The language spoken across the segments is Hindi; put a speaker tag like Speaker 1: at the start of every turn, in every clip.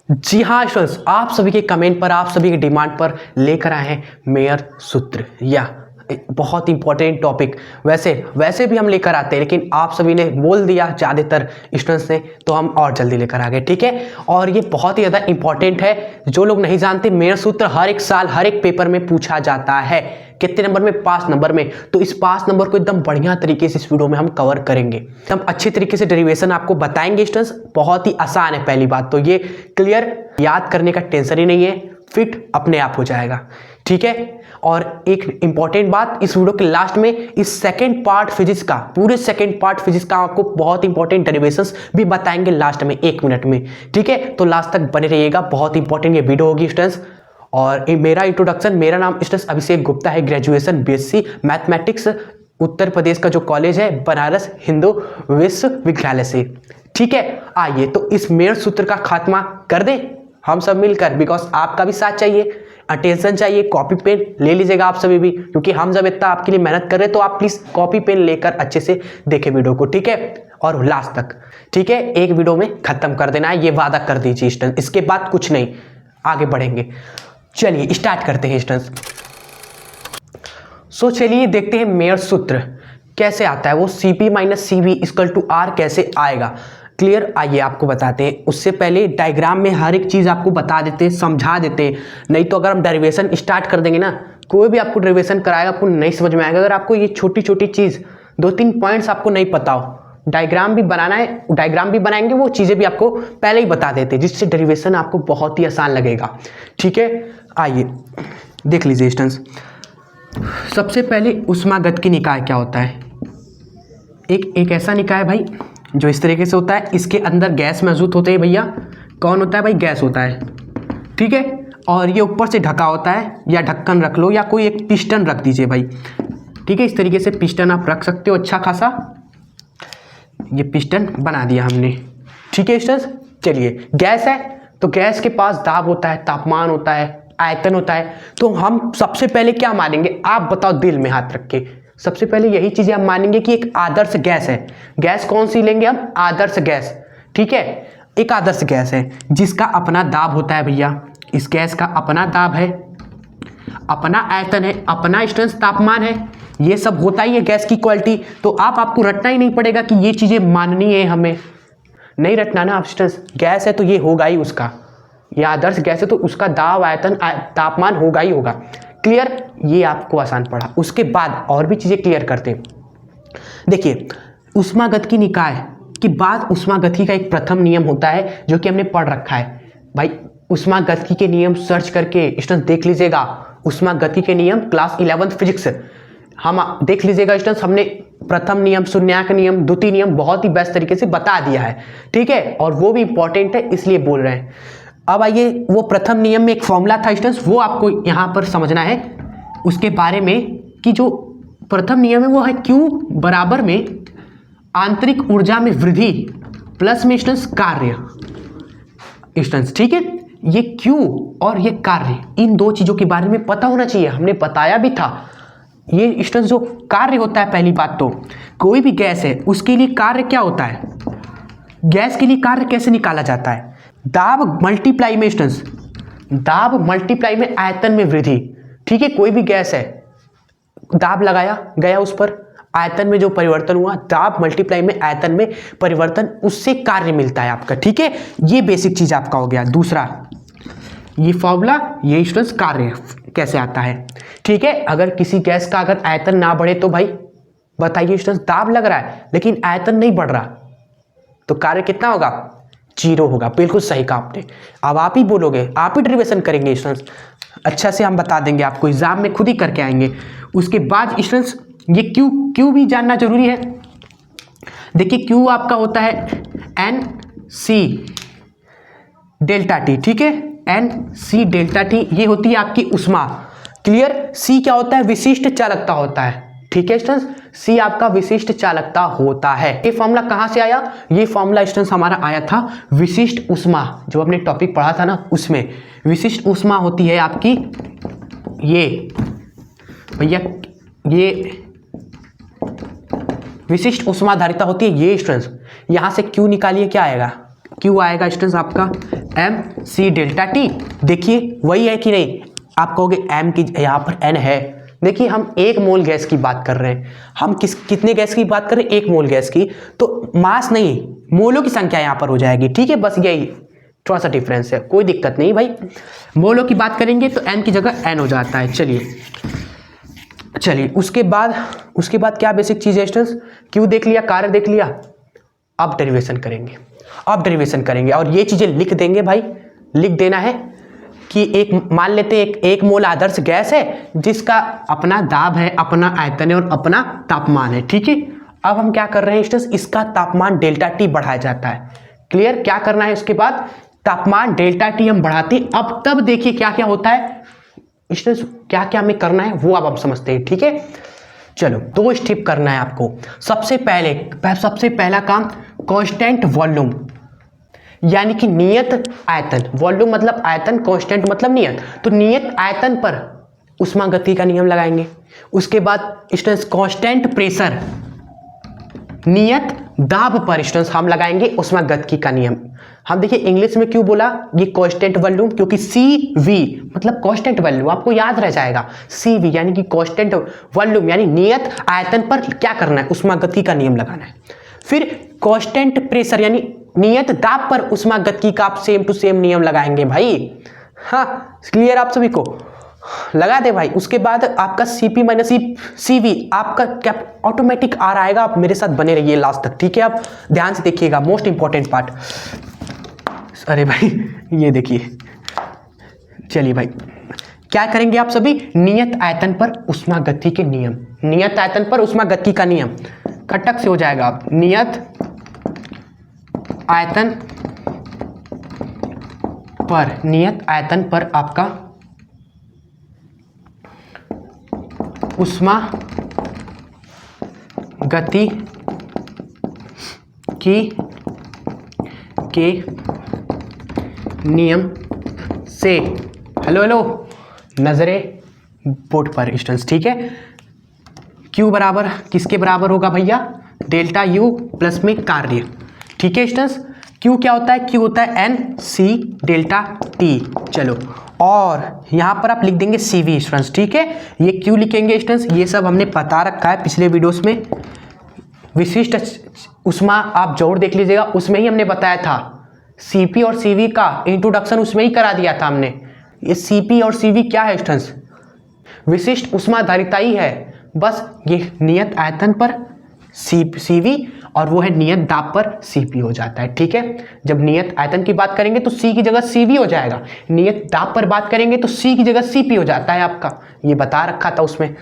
Speaker 1: जी हाँ स्टूडेंट्स, आप सभी के कमेंट पर, आप सभी के डिमांड पर लेकर आए हैं मेयर सूत्र। या बहुत इंपॉर्टेंट टॉपिक। वैसे भी हम लेकर आते हैं, लेकिन आप सभी ने बोल दिया ज़्यादातर स्टूडेंट्स ने, तो हम और जल्दी लेकर आ गए। ठीक है, और ये बहुत ही ज़्यादा इंपॉर्टेंट है। जो लोग नहीं जानते, मेयर सूत्र हर एक साल हर एक पेपर में पूछा जाता है। कितने नंबर में? 5 नंबर में। तो इस 5 नंबर को एकदम बढ़िया तरीके से इस वीडियो में हम कवर करेंगे। एकदम अच्छे तरीके से डेरिवेशन आपको बताएंगे स्टूडेंट्स। बहुत ही आसान है। पहली बात तो ये क्लियर, याद करने का टेंशन ही नहीं है, फिट अपने आप हो जाएगा। ठीक है, और एक इंपॉर्टेंट बात, इस वीडियो के लास्ट में इस सेकंड पार्ट फिजिक्स का, पूरे सेकंड पार्ट फिजिक्स का आपको बहुत इंपॉर्टेंट डेरिवेशंस भी बताएंगे लास्ट में 1 मिनट में। ठीक है, तो लास्ट तक बने रहिएगा, बहुत इंपॉर्टेंट ये वीडियो होगी स्टूडेंट्स। और मेरा इंट्रोडक्शन, मेरा नाम स्टूडेंट्स अभिषेक गुप्ता है, graduation BSc mathematics Uttar Pradesh का जो कॉलेज है बनारस हिंदू विश्वविद्यालय से। ठीक है, आइए तो इस मेयर सूत्र का खात्मा कर दें हम सब मिलकर, बिकॉज आपका भी साथ चाहिए, अटेंशन चाहिए। कॉपी पेन ले लीजिएगा आप सभी भी, क्योंकि हम जब इतना आपके लिए मेहनत कर रहे हैं, तो आप प्लीज कॉपी पेन लेकर अच्छे से देखें वीडियो को। ठीक है, और लास्ट तक। ठीक है, एक वीडियो में खत्म कर देना है, ये वादा कर दीजिए स्टूडेंट। इसके बाद कुछ नहीं, आगे बढ़ेंगे। चलिए स्टार्ट करते हैं स्टूडेंट्स। सो चलिए देखते हैं मेयर सूत्र कैसे आता है। वो CP minus CV equal to R कैसे आएगा। क्लियर, आइए आपको बताते हैं। उससे पहले डायग्राम में हर एक चीज़ आपको बता देते हैं, समझा देते हैं। नहीं तो अगर हम डेरिवेशन स्टार्ट कर देंगे ना, कोई भी आपको डेरिवेशन कराएगा आपको नहीं समझ में आएगा। अगर आपको ये छोटी छोटी चीज़ 2-3 पॉइंट्स आपको नहीं पता हो, डायग्राम भी बनाना है, डायग्राम भी बनाएंगे, वो चीज़ें भी आपको पहले ही बता देते हैं, जिससे डेरिवेशन आपको बहुत ही आसान लगेगा। ठीक है, आइए देख लीजिए स्टूडेंट्स। सबसे पहले ऊष्मागतिकी निकाय क्या होता है। एक ऐसा निकाय भाई जो इस तरीके से होता है, इसके अंदर गैस मौजूद होते हैं भैया। कौन होता है भाई? गैस होता है। ठीक है, और ये ऊपर से ढका होता है, या ढक्कन रख लो, या कोई एक पिस्टन रख दीजिए भाई। ठीक है, इस तरीके से पिस्टन आप रख सकते हो अच्छा खासा। ये पिस्टन बना दिया हमने। ठीक है स्टूडेंट्स, चलिए गैस है तो गैस के पास दाब होता है, तापमान होता है, आयतन होता है। तो हम सबसे पहले क्या मानेंगे, आप बताओ दिल में हाथ रख के। सबसे पहले यही चीजें हम मानेंगे कि एक आदर्श गैस है। गैस कौन सी लेंगे हम? आदर्श गैस। ठीक है, एक आदर्श गैस है जिसका अपना दाब होता है भैया। इस गैस का अपना दाब है, अपना आयतन है, अपना स्टूडेंट्स तापमान है। ये सब होता ही है गैस की क्वालिटी। तो आपको रटना ही नहीं पड़ेगा कि ये चीजें माननी है हमें, नहीं रटना ना आप स्टूडेंट्स। गैस है तो ये होगा ही उसका, ये आदर्श गैस है तो उसका दाब आयतन तापमान होगा ही होगा। क्लियर, ये आपको आसान पड़ा। उसके बाद और भी चीजें क्लियर करते हैं। देखिए, ऊष्मागतिकी निकाय के बाद ऊष्मागतिकी का एक प्रथम नियम होता है जो कि हमने पढ़ रखा है भाई। ऊष्मागतिकी के नियम सर्च करके स्टूडेंट देख लीजिएगा। ऊष्मागतिकी के नियम क्लास 11th फिजिक्स हम देख लीजिएगा स्टूडेंट्स। हमने प्रथम नियम, शून्याक नियम, द्वितीय नियम बहुत ही बेस्ट तरीके से बता दिया है। ठीक है, और वो भी इंपॉर्टेंट है इसलिए बोल रहे हैं। अब आइए, वो प्रथम नियम में एक फॉर्मूला था स्टूडेंट्स, वो आपको यहाँ पर समझना है उसके बारे में, कि जो प्रथम नियम है वो है Q बराबर में आंतरिक ऊर्जा में वृद्धि प्लस में स्टूडेंट्स कार्य। स्टूडेंट्स ठीक है, ये Q और ये कार्य, इन दो चीजों के बारे में पता होना चाहिए। हमने बताया भी था। ये स्टूडेंट्स जो कार्य होता है, पहली बात तो कोई भी गैस है उसके लिए कार्य क्या होता है, गैस के लिए कार्य कैसे निकाला जाता है? दाब मल्टीप्लाई में स्टूडेंट्स, दाब मल्टीप्लाई में आयतन में वृद्धि। ठीक है, कोई भी गैस है, दाब लगाया गया उस पर, आयतन में जो परिवर्तन हुआ, दाब मल्टीप्लाई में आयतन में परिवर्तन, उससे कार्य मिलता है आपका। ठीक है, ये बेसिक चीज आपका हो गया। दूसरा ये फॉर्मूला, ये स्टूडेंट्स कार्य कैसे आता है। ठीक है, अगर किसी गैस का अगर आयतन ना बढ़े तो भाई बताइए स्टूडेंट्स, दाब लग रहा है लेकिन आयतन नहीं बढ़ रहा, तो कार्य कितना होगा? 0 होगा। बिल्कुल सही कहा आपने। अब आप ही बोलोगे, आप ही डेरिवेशन करेंगे स्टूडेंट्स, अच्छा से हम बता देंगे आपको, एग्जाम में खुद ही करके आएंगे। उसके बाद स्टूडेंट्स ये क्यू भी जानना जरूरी है। देखिए क्यू आपका होता है NC डेल्टा टी। ठीक है, NC डेल्टा टी, ये होती है आपकी उष्मा। क्लियर, C क्या होता है? विशिष्ट चालकता होता है। ठीक है स्टूडेंट्स, C आपका विशिष्ट चालकता होता है। ये फॉर्मूला कहां से आया? ये फॉर्मूला स्टूडेंट्स हमारा आया था विशिष्ट उष्मा, जो हमने टॉपिक पढ़ा था ना उसमें। विशिष्ट उष्मा होती है आपकी ये भैया, ये विशिष्ट उष्मा धारिता होती है ये स्टूडेंट्स। यहां से Q निकालिए, क्या आएगा? क्यू आएगा स्टूडेंट्स आपका एम सी डेल्टा टी। देखिए वही है कि नहीं, आप कहोगे एम की यहाँ पर एन है, देखिए हम 1 मोल गैस की बात कर रहे हैं, हम कितने गैस की बात कर रहे हैं, 1 मोल गैस की, तो मास नहीं मोलों की संख्या यहाँ पर हो जाएगी। ठीक है, बस यही थोड़ा सा डिफरेंस है, कोई दिक्कत नहीं भाई। मोलों की बात करेंगे तो एन की जगह एन हो जाता है। चलिए उसके बाद क्या बेसिक चीज़ है स्टूडेंट्स, क्यू देख लिया, कार्य देख लिया, अब डेरिवेशन करेंगे और ये चीज़ें लिख देंगे भाई, लिख देना है कि एक मान लेते हैं एक मोल आदर्श गैस है जिसका अपना दाब है, अपना आयतन है और अपना तापमान है। ठीक है, अब हम क्या कर रहे हैं स्टूडेंट्स, इसका तापमान डेल्टा टी बढ़ाया जाता है। क्लियर, क्या करना है उसके बाद, तापमान डेल्टा टी हम बढ़ाते हैं। अब तब देखिए क्या क्या होता है स्टूडेंट्स, क्या क्या हमें करना है वो अब हम समझते हैं। ठीक है, चलो 2 स्टेप करना है आपको। सबसे पहला काम कांस्टेंट वॉल्यूम यानी कि नियत आयतन, वॉल्यूम मतलब आयतन, कांस्टेंट मतलब नियत, तो नियत आयतन पर उष्मागति का नियम लगाएंगे। उसके बाद स्टूडेंट्स कांस्टेंट प्रेशर, नियत दाब पर स्टूडेंट्स हम लगाएंगे उष्मागतिकी का नियम। हम देखिए इंग्लिश में क्यों बोला ये कांस्टेंट वॉल्यूम, क्योंकि CV मतलब कांस्टेंट वॉल्यूम, आपको याद रह जाएगा। CV यानी कि कांस्टेंट वॉल्यूम यानी नियत आयतन पर क्या करना है, उष्मागतिकी का नियम लगाना है। फिर कांस्टेंट प्रेशर यानी नियत दाब पर उष्मागतिकी का आप सेम टू सेम नियम लगाएंगे भाई। हाँ क्लियर आप सभी को, लगा दे भाई। उसके बाद आपका CP माइनस CV आपका क्या ऑटोमेटिक आ रहा आएगा। आप मेरे साथ बने रहिए लास्ट तक, ठीक है, आप ध्यान से देखिएगा, मोस्ट इंपॉर्टेंट पार्ट। अरे भाई ये देखिए, चलिए भाई क्या करेंगे आप सभी, नियत आयतन पर उष्मागतिकी के नियम, नियत आयतन पर उष्मागतिकी का नियम खटक से हो जाएगा। आप नियत आयतन पर आपका उष्मागतिकी के नियम से, हेलो नजरें बोर्ड पर स्टूडेंट्स, ठीक है। Q बराबर किसके बराबर होगा भैया, डेल्टा U प्लस में कार्य, ठीक है स्टूडेंट्स। Q क्या होता है, Q होता है NC डेल्टा T। चलो और यहाँ पर आप लिख देंगे CV स्टूडेंट्स, ठीक है, ये Q लिखेंगे स्टूडेंट्स, ये सब हमने बता रखा है पिछले वीडियोस में। विशिष्ट उष्मा आप जरूर देख लीजिएगा, उसमें ही हमने बताया था। CP और CV का इंट्रोडक्शन उसमें ही करा दिया था हमने। ये CP और CV क्या है स्टूडेंट्स, विशिष्ट उष्माधारिता ही है, बस ये नियत आयतन पर CV और वो है नियत दाब पर CP हो जाता है, ठीक है। जब नियत आयतन की बात करेंगे तो C की जगह CV हो जाएगा, नियत दाब पर बात करेंगे तो C की जगह CP हो जाता है आपका, ये बता रखा था उसमें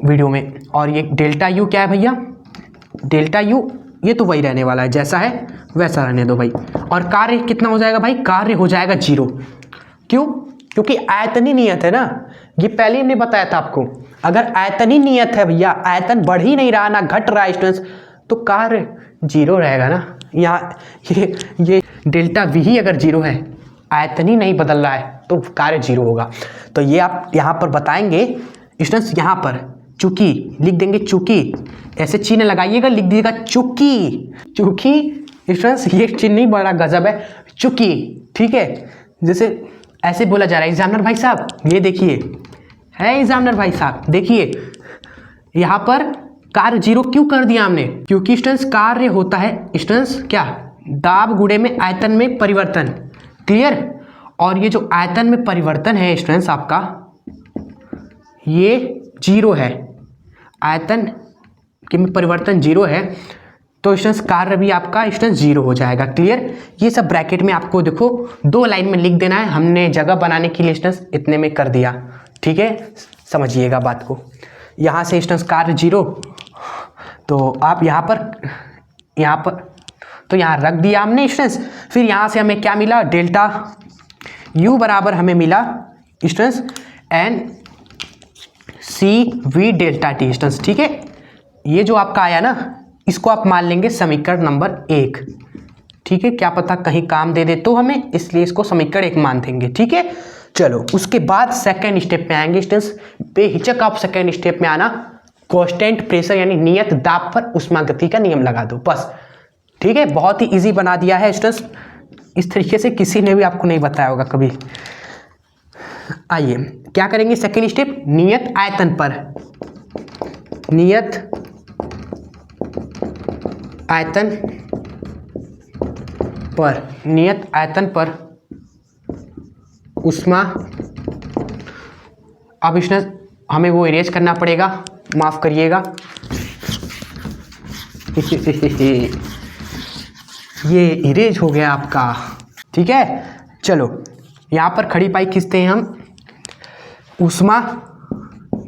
Speaker 1: वीडियो में। और ये डेल्टा U क्या है भैया, डेल्टा U ये तो वही रहने वाला है, जैसा है वैसा रहने दो भाई। और कार्य कितना हो जाएगा भाई, कार्य हो जाएगा 0। क्यों, क्योंकि आयतन ही नियत है ना, ये पहले ही हमने बताया था आपको। अगर आयतन ही नियत है भैया, आयतन बढ़ ही नहीं रहा ना घट रहा है स्टूडेंट्स, तो कार्य 0 रहेगा ना। यहाँ ये डेल्टा V ही अगर 0 है, आयतन ही नहीं बदल रहा है, तो कार्य 0 होगा। तो ये आप यहाँ पर बताएंगे स्टूडेंट्स, यहाँ पर चूंकि लिख देंगे, चूंकि ऐसे चिन्ह लगाइएगा, लिख दीजिएगा चूंकि स्टूडेंट्स, ये चिन्ह नहीं बड़ा गजब है, चूंकि, ठीक है। जैसे ऐसे बोला जा रहा है, एग्जामिनर भाई साहब ये देखिए, है एग्जामिनर भाई साहब देखिए, यहाँ पर कार्य 0 क्यों कर दिया हमने, क्योंकि स्टूडेंट्स कार्य होता है स्टूडेंट्स क्या, दाब गुणे में आयतन में परिवर्तन, क्लियर। और ये जो आयतन में परिवर्तन है स्टूडेंट्स आपका, ये 0 है, आयतन के में परिवर्तन 0 है, तो स्टूडेंट्स कार्य भी आपका स्टूडेंट्स 0 हो जाएगा, क्लियर। ये सब ब्रैकेट में आपको देखो 2 लाइन में लिख देना है, हमने जगह बनाने के लिए स्टूडेंट्स इतने में कर दिया, ठीक है, समझिएगा बात को। यहाँ से स्टूडेंट्स कार्य 0, तो आप यहाँ पर तो यहाँ रख दिया हमने स्टूडेंट्स। फिर यहाँ से हमें क्या मिला, डेल्टा U बराबर हमें मिला students NCV delta T students, ठीक है। ये जो आपका आया ना, इसको आप मान लेंगे समीकरण नंबर 1, ठीक है, क्या पता कहीं काम दे दे तो हमें, इसलिए इसको समीकरण 1 मान देंगे, ठीक है। चलो उसके बाद सेकेंड स्टेप में आएंगे स्टूडेंट्स, बेहिचक आप सेकेंड स्टेप में आना, कांस्टेंट प्रेशर यानी नियत दाब पर उष्मागतिकी का नियम लगा दो बस, ठीक है। बहुत ही इजी बना दिया है स्टूडेंट्स, इस तरीके से किसी ने भी आपको नहीं बताया होगा कभी। आइए क्या करेंगे, सेकेंड स्टेप, नियत आयतन पर, नियत आयतन पर, नियत आयतन पर ऊष्मा, अब इसमें हमें वो इरेज करना पड़ेगा, माफ करिएगा ये इरेज हो गया आपका, ठीक है। चलो यहाँ पर खड़ी पाई खींचते हैं हम, ऊष्मा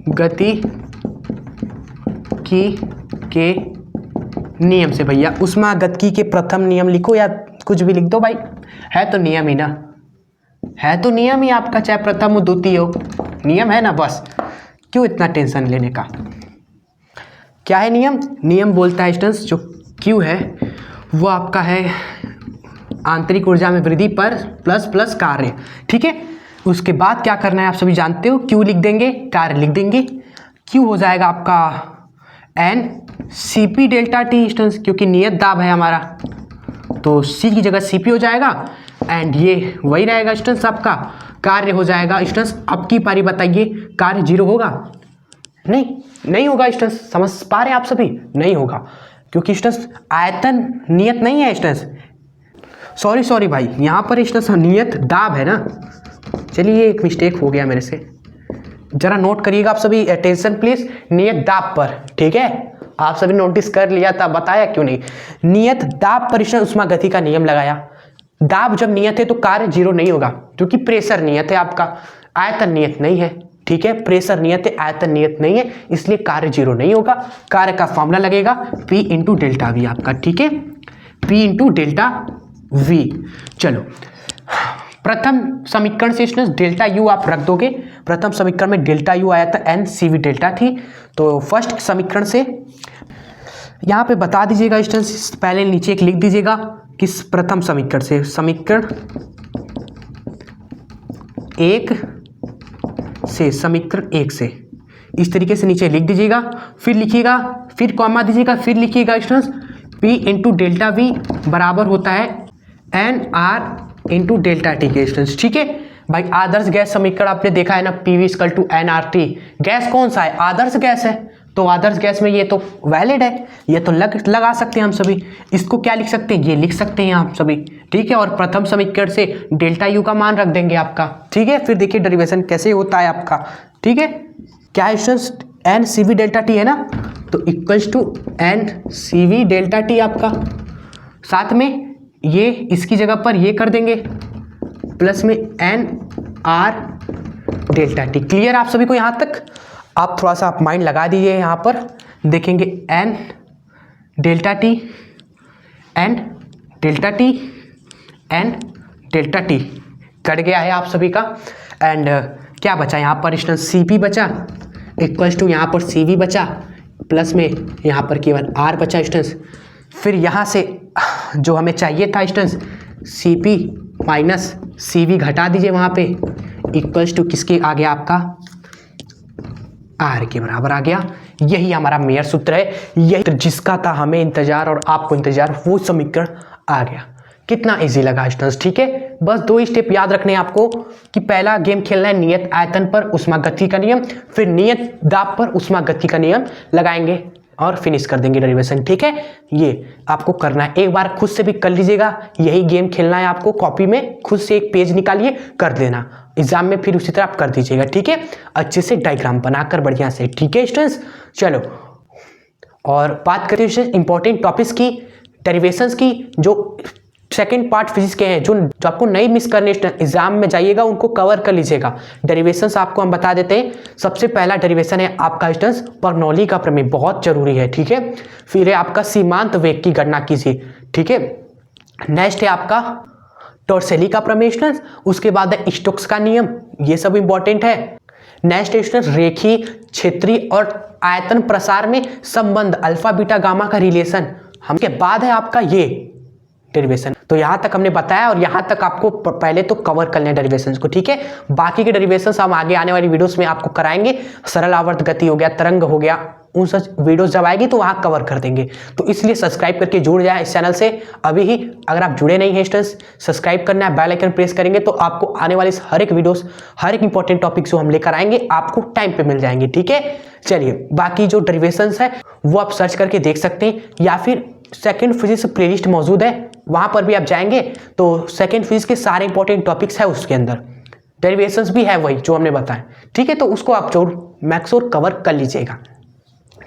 Speaker 1: गति की के नियम से। भैया ऊष्मा गतिकी के प्रथम नियम लिखो या कुछ भी लिख दो भाई, है तो नियम ही ना, है तो नियम ही आपका, चाहे प्रथम हो द्वितीय हो, नियम है ना, बस क्यों इतना टेंशन लेने का। क्या है नियम? नियम बोलता है स्टूडेंट्स जो Q है वो आपका है आंतरिक ऊर्जा में वृद्धि पर प्लस प्लस कार्य, ठीक है। उसके बाद क्या करना है आप सभी जानते हो, Q लिख देंगे, कार्य लिख देंगे, Q हो जाएगा आपका N Cp delta T students, क्योंकि नियत दाब है हमारा तो C की जगह Cp हो जाएगा, एंड ये वही रहेगा स्टूडेंट्स आपका कार्य हो जाएगा। स्टूडेंट्स अब की पारी बताइए, कार्य 0 होगा? नहीं होगा स्टूडेंट्स, समझ पा रहे हैं आप सभी? नहीं होगा, क्योंकि स्टूडेंट्स आयतन नियत नहीं है स्टूडेंट्स, सॉरी भाई, यहाँ पर स्टूडेंट्स नियत दाब है ना। चलिए एक मिस्टेक हो गया मेरे से, जरा नोट करिएगा आप सभी, अटेंशन प्लीज, नियत दाब पर, ठीक है। आप सभी नोटिस कर लिया था, बताया क्यों नहीं, नियत दाब पर ऊष्मा गति का नियम लगाया। दाब जब नियत है तो कार्य 0 नहीं होगा, क्योंकि प्रेशर नियत है आपका, आयतन नियत नहीं है, ठीक है। प्रेशर नियत है, आयतन नियत नहीं है, इसलिए कार्य 0 नहीं होगा। कार्य का फॉर्मूला लगेगा P इंटू डेल्टा वी आपका, ठीक है, P इंटू डेल्टा वी। चलो प्रथम समीकरण से डेल्टा यू आप रख दोगे, प्रथम समीकरण में डेल्टा यू आया था, एन सी वी डेल्टा थी, तो फर्स्ट समीकरण से यहाँ पे बता दीजिएगा स्टूडेंट्स, पहले नीचे एक लिख दीजिएगा किस प्रथम समीकरण से, समीकरण 1 से, समीकरण 1 से, इस तरीके से नीचे लिख दीजिएगा, फिर लिखिएगा, फिर कॉमा दीजिएगा, फिर लिखिएगा students P into delta V बराबर होता है N R into delta T के स्टूडेंट्स, ठीक है भाई। आदर्श गैस समीकरण आपने देखा है ना, PV equal to NRT, gas कौन सा है? आदर्श गैस है, तो आदर्श गैस में ये तो वैलिड है, ये तो लगा सकते हैं हम सभी। इसको क्या लिख सकते हैं? ये लिख सकते हैं आप सभी, ठीक है। और प्रथम समीकरण से डेल्टा यू का मान रख देंगे आपका, ठीक है। फिर देखिए डेरिवेशन कैसे होता है आपका, ठीक है। क्या students N C V delta T है ना, तो equals to N C V delta T आपका, साथ में ये इसकी जगह पर ये कर देंगे प्लस में N R delta T. Clear आप सभी को यहाँ तक? आप थोड़ा सा आप माइंड लगा दीजिए, यहाँ पर देखेंगे N delta T, N delta T, N delta T cut गया है आप सभी का। एंड क्या बचा यहाँ पर स्टूडेंट? सी पी बचा इक्वल्स टू यहाँ पर सी वी बचा, प्लस में यहाँ पर केवल आर बचा स्टूडेंट्स। फिर यहाँ से जो हमें चाहिए था students C P minus C V घटा दीजिए वहाँ पे, इक्वल्स टू किसके आ गया आपका? आर के बराबर आ गया। यही हमारा मेयर सूत्र है, यही जिसका था हमें इंतजार और आपको इंतजार, वो समीकरण आ गया। कितना इजी लगा स्टूडेंट्स, ठीक है। बस 2 स्टेप याद रखने हैं आपको कि पहला गेम खेलना है नियत आयतन पर ऊष्मा गति का नियम, फिर नियत दाब पर ऊष्मा गति का नियम लगाएंगे और फिनिश कर देंगे डेरिवेशन, ठीक है। ये आपको करना है, एक बार खुद से भी कर लीजिएगा, यही गेम खेलना है आपको। कॉपी में खुद से एक पेज निकालिए, कर देना, एग्जाम में फिर उसी तरह आप कर दीजिएगा, ठीक है। अच्छे से डायग्राम बनाकर बढ़िया से, ठीक है स्टूडेंट्स। चलो और बात करते हैं इंपॉर्टेंट टॉपिक्स की, डेरिवेशंस की, जो सेकेंड पार्ट फिजिक्स के हैं, जो आपको नहीं मिस करने, एग्जाम में जाइएगा उनको कवर कर लीजिएगा। डेरिवेशंस आपको हम बता देते हैं। सबसे पहला डेरिवेशन है आपका स्टूडेंट्स बर्नौली का प्रमेय, बहुत जरूरी है, ठीक है। फिर है आपका सीमांत वेग की गणना कीजिए, ठीक है। नेक्स्ट है आपका टॉर्सेली का प्रमेय स्टूडेंट्स, उसके बाद है स्टोक्स का नियम, ये सब इंपॉर्टेंट है। नेक्स्ट स्टूडेंट्स रेखीय, क्षेत्रीय और आयतन प्रसार में संबंध, अल्फा बीटा गामा का रिलेशन। हमके बाद है आपका ये डेरिवेशन। तो यहाँ तक हमने बताया और यहाँ तक आपको पहले तो कवर कर लें डेरिवेशंस को, ठीक है। बाकी के डेरिवेशंस हम आगे आने वाली वीडियोस में आपको कराएंगे। सरल आवर्त गति हो गया, तरंग हो गया, उन सच वीडियोस जब आएगी तो वहाँ कवर कर देंगे। तो इसलिए सब्सक्राइब करके जुड़ जाए इस चैनल से अभी ही। अगर आप जुड़े नहीं हैं स्टूडेंट्स, सब्सक्राइब करना है, बेल आइकन प्रेस करेंगे तो आपको आने वाले हर एक वीडियोस, हर एक इंपॉर्टेंट टॉपिक जो हम लेकर आएंगे आपको टाइम पे मिल जाएंगे, ठीक है। चलिए, बाकी जो डेरिवेशंस है वो आप सर्च करके देख सकते हैं, या फिर सेकेंड फिजिक्स प्लेलिस्ट मौजूद है, वहां पर भी आप जाएंगे तो सेकेंड फिजिक्स के सारे इंपॉर्टेंट टॉपिक्स है उसके अंदर, डेरिवेशंस भी है वही जो हमने बताया, ठीक है। तो उसको आप जरूर मैक्सोर कवर कर लीजिएगा,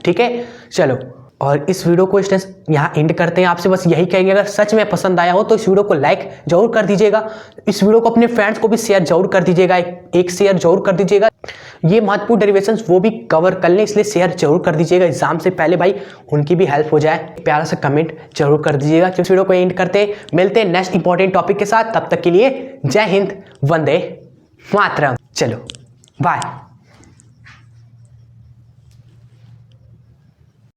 Speaker 1: ठीक है। चलो, और इस वीडियो को स्टूडेंट्स यहाँ एंड करते हैं। आपसे बस यही कहेंगे, अगर सच में पसंद आया हो तो इस वीडियो को लाइक जरूर कर दीजिएगा, इस वीडियो को अपने फ्रेंड्स को भी शेयर जरूर कर दीजिएगा, एक शेयर जरूर कर दीजिएगा। ये महत्वपूर्ण डेरिवेशंस वो भी कवर कर लें, इसलिए शेयर जरूर कर दीजिएगा एग्जाम से पहले, भाई उनकी भी हेल्प हो जाए। प्यारा सा कमेंट जरूर कर दीजिएगा। इस वीडियो को एंड करते, मिलते हैं नेक्स्ट इंपॉर्टेंट टॉपिक के साथ। तब तक के लिए जय हिंद, वंदे मातरम। चलो बाय।